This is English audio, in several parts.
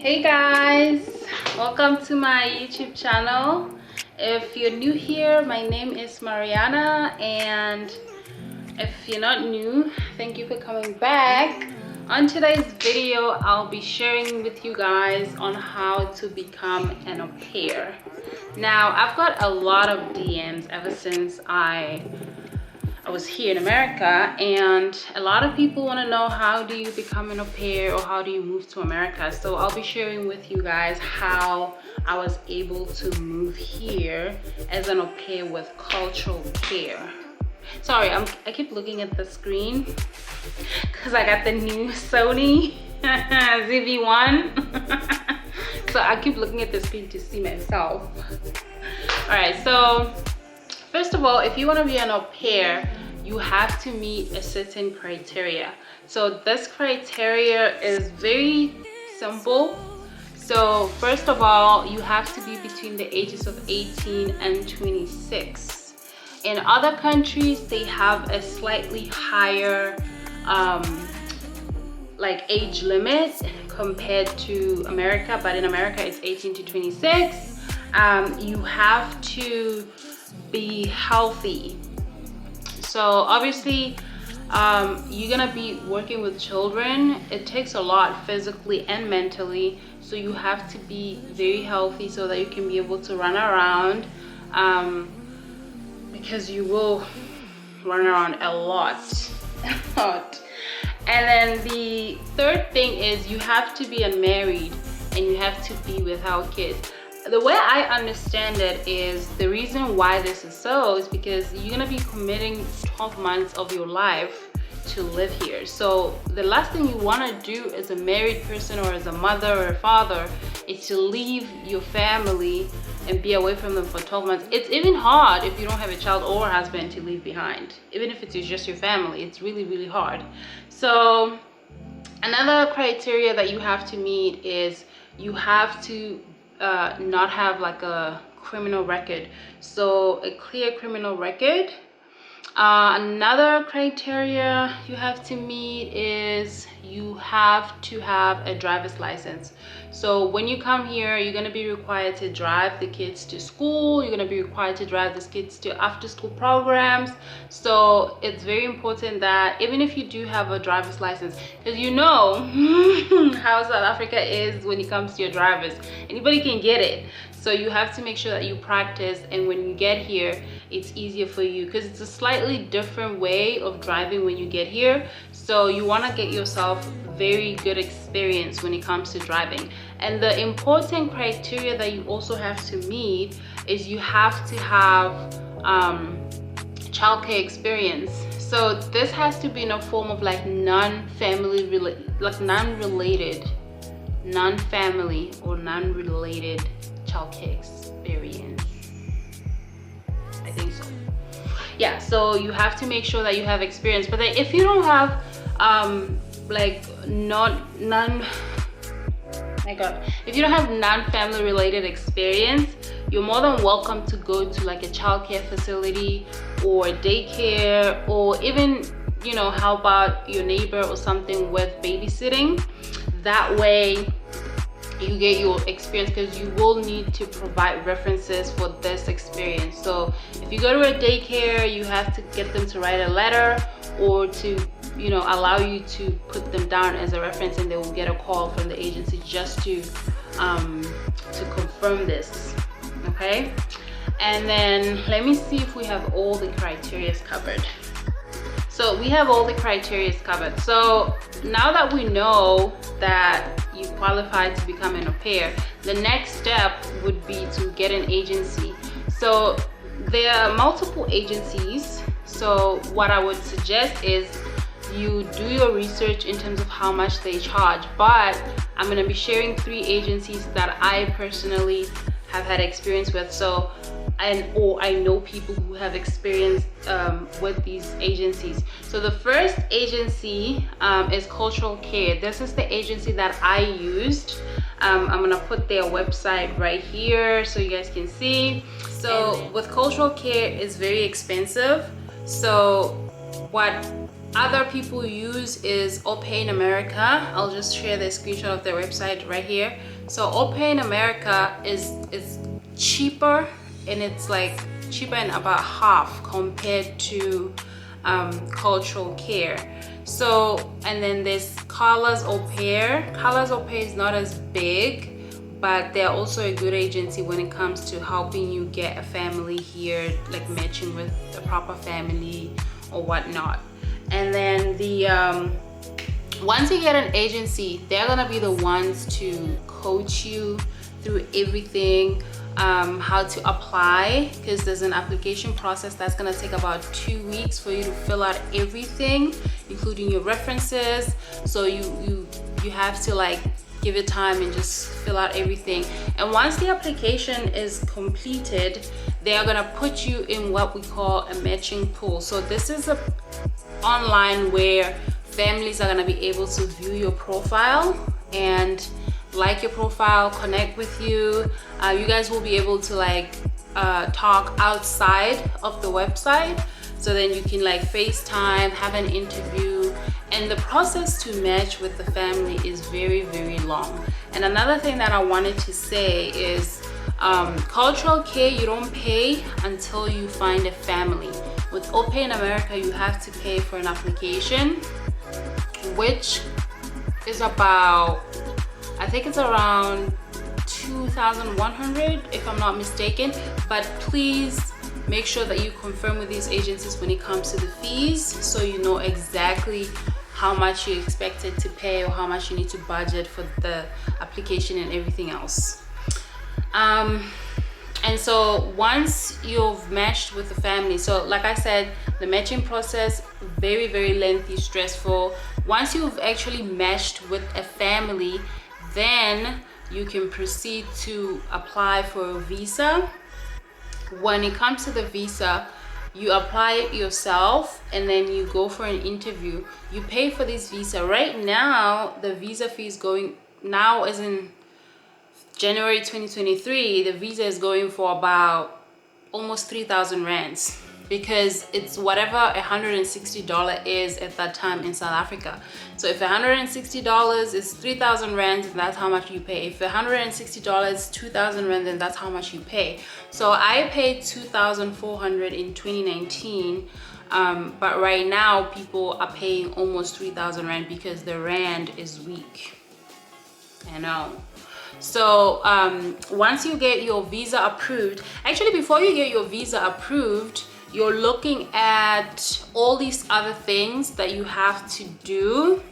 Hey guys, welcome to my YouTube channel. If you're new here, my name is Mariana, and if you're not new, thank you for coming back. On today's video, I'll be sharing with you guys on how to become an au pair. Now, I've got a lot of DMs ever since I was here in America, and a lot of people want to know, how do you become an au pair or how do you move to America? So I'll be sharing with you guys how I was able to move here as an au pair with cultural care. Sorry, I keep looking at the screen because I got the new Sony ZV-1. So I keep looking at the screen to see myself. All right, so first of all, if you want to be an au pair, you have to meet a certain criteria. So this criteria is very simple. So first of all, you have to be between the ages of 18 and 26. In other countries, they have a slightly higher like age limit compared to America, but in America it's 18 to 26. You have to be healthy. So obviously you're gonna be working with children. It takes a lot physically and mentally, so you have to be very healthy so that you can be able to run around, because you will run around a lot. And then the third thing is you have to be unmarried and you have to be without kids. The way I understand it is, the reason why this is so is because you're gonna be committing 12 months of your life to live here. So the last thing you wanna do as a married person or as a mother or a father is to leave your family and be away from them for 12 months. It's even hard if you don't have a child or a husband to leave behind. Even if it's just your family, it's really, really hard. So another criteria that you have to meet is you have to not have like a criminal record, so a clear criminal record. Another criteria you have to meet is you have to have a driver's license. So when you come here, you're going to be required to drive the kids to school. You're going to be required to drive the kids to after school programs. So it's very important that even if you do have a driver's license, because you know how South Africa is when it comes to your drivers, anybody can get it. So you have to make sure that you practice, and when you get here, it's easier for you because it's a slightly different way of driving when you get here. So you want to get yourself very good experience when it comes to driving. And the important criteria that you also have to meet is you have to have childcare experience. So this has to be in a form of like non-family or non-related childcare experience. I think so. Yeah, so you have to make sure that you have experience. But then if you don't have if you don't have non-family related experience, you're more than welcome to go to like a childcare facility or daycare, or even, you know, help out your neighbor or something with babysitting. That way you get your experience, because you will need to provide references for this experience. So if you go to a daycare, you have to get them to write a letter or to, you know, allow you to put them down as a reference, and they will get a call from the agency just to confirm this. Okay, and then let me see if we have all the criteria covered. So we have all the criteria covered. So now that we know that you qualify to become an au pair, the next step would be to get an agency. So there are multiple agencies. So what I would suggest is you do your research in terms of how much they charge. But I'm going to be sharing 3 agencies that I personally have had experience with. So I know people who have experience with these agencies. So the first agency is Cultural Care. This is the agency that I used. I'm gonna put their website right here so you guys can see. So with Cultural Care, it's very expensive. So what other people use is Aupair in America. I'll just share the screenshot of their website right here. So Aupair in America is cheaper, and it's like cheaper in about half compared to Cultural Care. So, and then there's Carla's Aupair. Carla's Aupair is not as big, but they're also a good agency when it comes to helping you get a family here, like matching with the proper family or whatnot. And then the once you get an agency, they're gonna be the ones to coach you through everything, how to apply, because there's an application process that's gonna take about 2 weeks for you to fill out everything, including your references. So you have to like give it time and just fill out everything. And once the application is completed, they are gonna put you in what we call a matching pool. So this is a online where families are gonna be able to view your profile and like your profile, connect with you. You guys will be able to like talk outside of the website. So then you can like FaceTime, have an interview, and the process to match with the family is very, very long. And another thing that I wanted to say is Cultural Care, you don't pay until you find a family. With Aupair in America, you have to pay for an application, which is about, I think it's around 2,100 if I'm not mistaken. But please make sure that you confirm with these agencies when it comes to the fees, so you know exactly how much you expected to pay or how much you need to budget for the application and everything else. And so once you've matched with the family, so like I said, the matching process, very, very lengthy, stressful. Once you've actually matched with a family, then you can proceed to apply for a visa. When it comes to the visa, you apply it yourself and then you go for an interview. You pay for this visa. Right now, the visa fee is going, now as in January 2023, the visa is going for about almost 3,000 rands, because it's whatever $160 is at that time in South Africa. So if $160 is 3,000 rands, that's how much you pay. If $160 is 2,000 rands, then that's how much you pay. So I paid 2,400 in 2019, but right now people are paying almost 3,000 rand because the rand is weak. I know. So once you get your visa approved, actually before you get your visa approved, you're looking at all these other things that you have to do.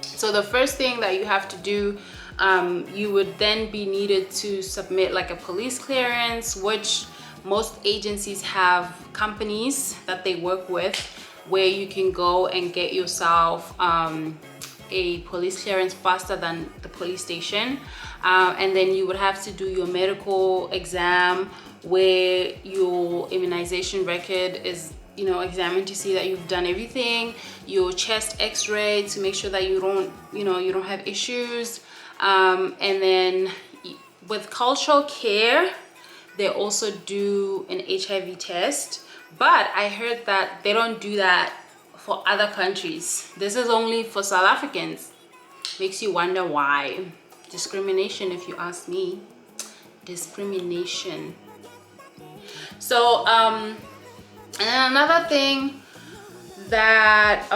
So the first thing that you have to do, you would then be needed to submit like a police clearance, which most agencies have companies that they work with where you can go and get yourself a police clearance faster than the police station. And then you would have to do your medical exam, where your immunization record is, you know, examined to see that you've done everything, your chest x-ray to make sure that you don't, you know, you don't have issues. And then with Cultural Care, they also do an HIV test, but I heard that they don't do that for other countries. This is only for South Africans. Makes you wonder why. Discrimination, if you ask me. Discrimination. So and then another thing that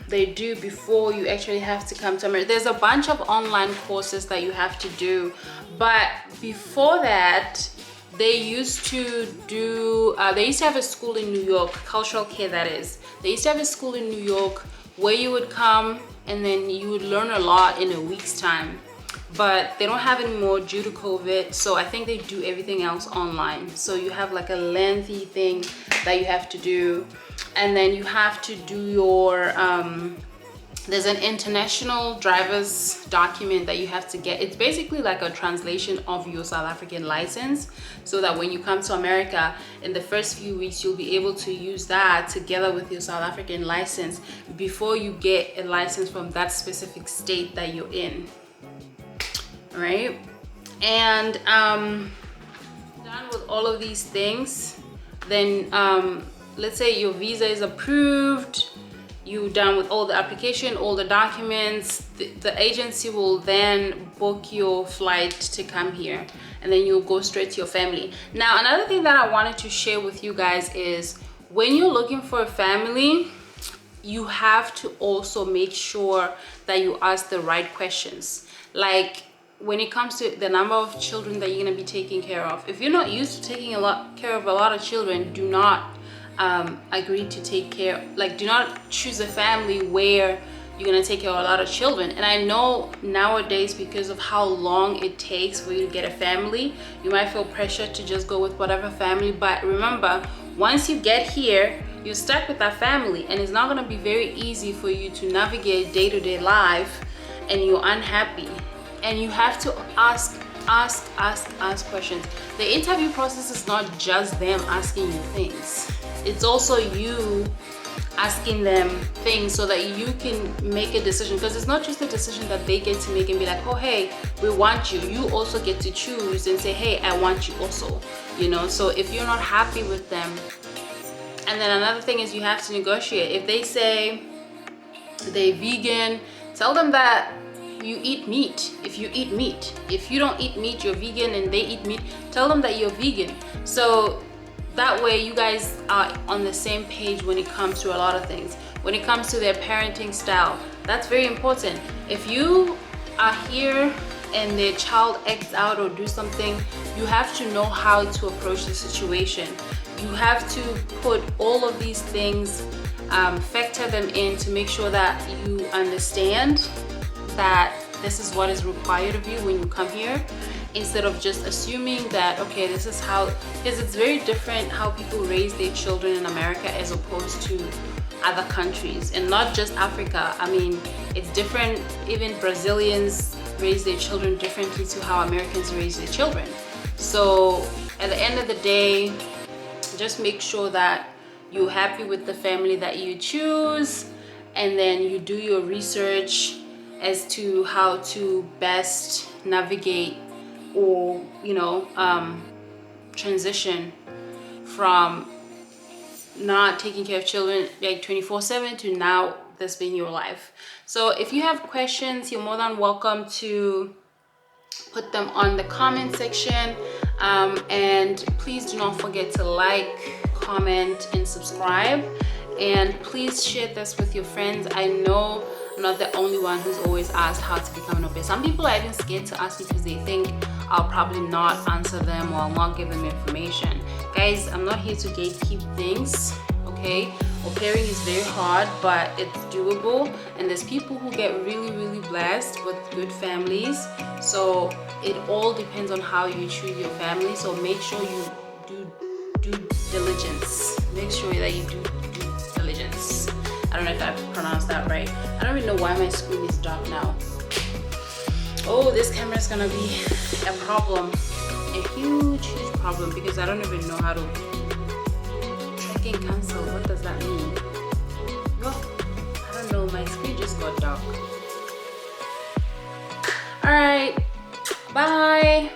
they do before you actually have to come to America, there's a bunch of online courses that you have to do, but before that they used to do they used to have a school in New York, Cultural Care that is. They used to have a school in New York where you would come and then you would learn a lot in a week's time. But they don't have any more due to COVID, so I think they do everything else online. So you have like a lengthy thing that you have to do, and then you have to do your there's an international driver's document that you have to get. It's basically like a translation of your South African license, so that when you come to America in the first few weeks, you'll be able to use that together with your South African license before you get a license from that specific state that you're in. Right? And done with all of these things, then let's say your visa is approved, you're done with all the application, all the documents, the agency will then book your flight to come here, and then you'll go straight to your family. Now, another thing that I wanted to share with you guys is when you're looking for a family, you have to also make sure that you ask the right questions. Like when it comes to the number of children that you're going to be taking care of, if you're not used to taking care of a lot of children, do not agree to take care, like do not choose a family where you're going to take care of a lot of children. And I know nowadays, because of how long it takes for you to get a family, you might feel pressure to just go with whatever family. But remember, once you get here, you're stuck with that family, and it's not going to be very easy for you to navigate day-to-day life, and you're unhappy. And you have to ask questions. The interview process is not just them asking you things, it's also you asking them things so that you can make a decision, because it's not just a decision that they get to make and be like, oh hey, we want you. You also get to choose and say, hey, I want you also, you know. So if you're not happy with them, and then another thing is you have to negotiate. If they say they're vegan, tell them that you eat meat. If you eat meat, if you don't eat meat, you're vegan, and they eat meat, tell them that you're vegan. So that way you guys are on the same page when it comes to a lot of things. When it comes to their parenting style, that's very important. If you are here and their child acts out or do something, you have to know how to approach the situation. You have to put all of these things, factor them in to make sure that you understand that this is what is required of you when you come here, instead of just assuming that, okay, this is how, because it's very different how people raise their children in America as opposed to other countries, and not just Africa. I mean, it's different. Even Brazilians raise their children differently to how Americans raise their children. So at the end of the day, just make sure that you're happy with the family that you choose, and then you do your research as to how to best navigate or, you know, transition from not taking care of children like 24/7 to now this being your life. So if you have questions, you're more than welcome to put them on the comment section, and please do not forget to like, comment, and subscribe, and please share this with your friends. I know I'm not the only one who's always asked how to become an au pair. Some people are even scared to ask because they think I'll probably not answer them or I'll not give them information. Guys, I'm not here to gatekeep things, okay? Au pairing is very hard, but it's doable, and there's people who get really blessed with good families. So it all depends on how you treat your family. So make sure you do due diligence. Make sure that you do due diligence. I don't know if I pronounced that right. I don't even know why my screen is dark now. Oh, this camera is gonna be a problem, a huge problem, because I don't even know how to track and cancel. What does that mean? Well, I don't know, my screen just got dark. All right, bye.